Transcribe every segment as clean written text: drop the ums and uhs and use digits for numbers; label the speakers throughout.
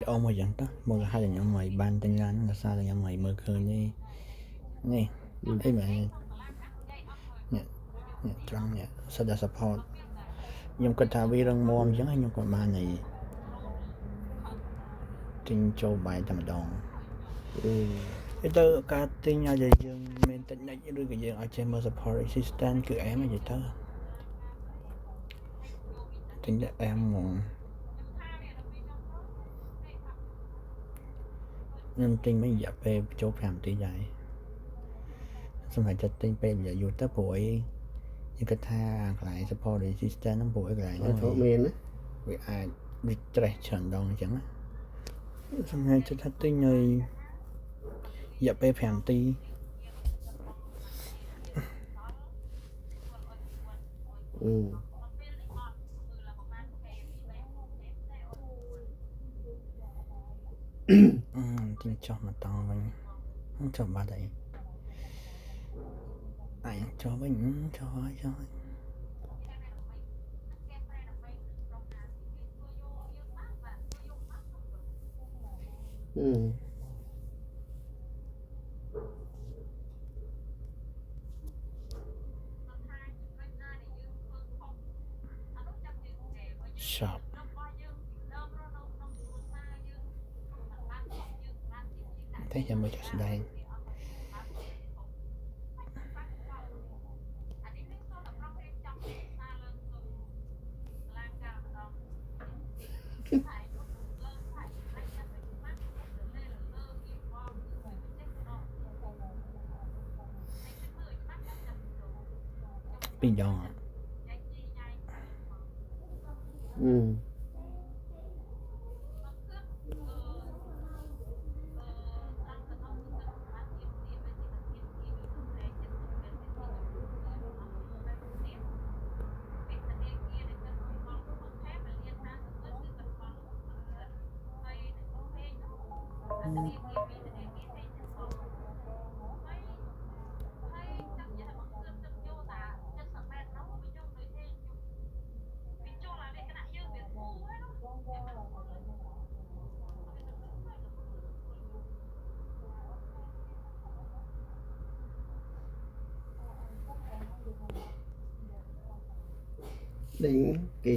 Speaker 1: អូមកយ៉ាងទៅមកឲ្យខ្ញុំឲ្យបានទាំងឡានដល់សារខ្ញុំឲ្យមើលឃើញនេះអីមែននេះត្រង់នេះសិតតែ support ខ្ញុំគិតថាវារឹងមាំអញ្ចឹងខ្ញុំក៏បានឲ្យទិញចូលបាយតែម្ដងទៅការទិញឲ្យយើងមានតិចនិចឬក៏យើងឲ្យចេះមើល support resistance គឺអែមនិយាយទៅទិញតែអែមហ្មងខ្ញុំទិញមិនរយៈពេលចូល5នាទីដែរសម្រាប់ចិត្តទិញពេលរយៈយូរទៅព្រោះអីខ្ញុំគិតថាកន្លែង support resistance ហ្នឹងព្រោះអីកន្លែងហ្នឹងមានវាអាច refresh ច្រើនដងអញ្ចឹងណាសម្រាប់ចិត្តថាទិញឲ្យរយៈពេល5នាទីទិញចុះមកតវិញចុះបាត់អីចុះវិញចុះហើយshop តែចាំមើលចាក់ស្ដែងពីរដងដេញគេ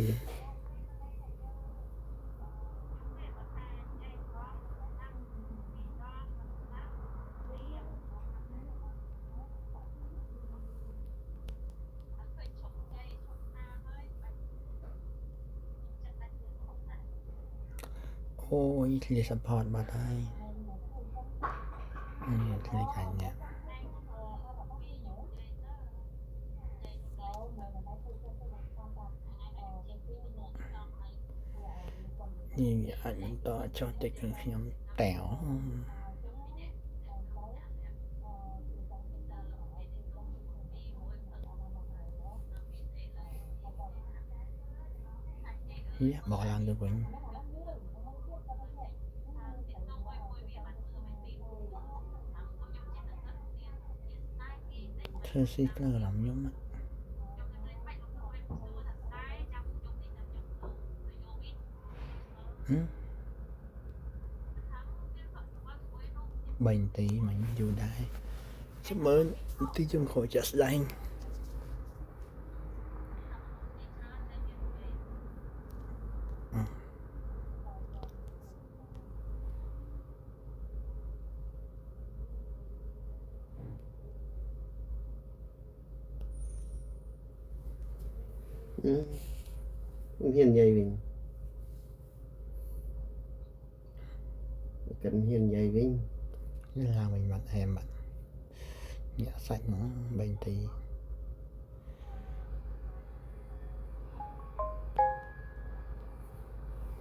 Speaker 1: អូយធ្លា support បាត់ហើយធ្លាកាញ់នេះអាចបន្តចុះតិចក្នុងខ្ញុំតែវបោះឡើងទៅវិញធ្វើស៊ីក្លអារម្មណ៍ខ្ញុំ3នាទីមិនយូរដែរចាំមើលនាទីចុងក្រោយចាក់ស្ដែងមិនហ៊ាននិយាយវិញគិតហ៊ាននិយាយវិញឡើងវិញបាត់អែមបាត់ញាក់សាច់ហ្មង3នាទី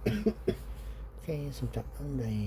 Speaker 1: អូខេសម្រាប់ហ្នឹងដែរ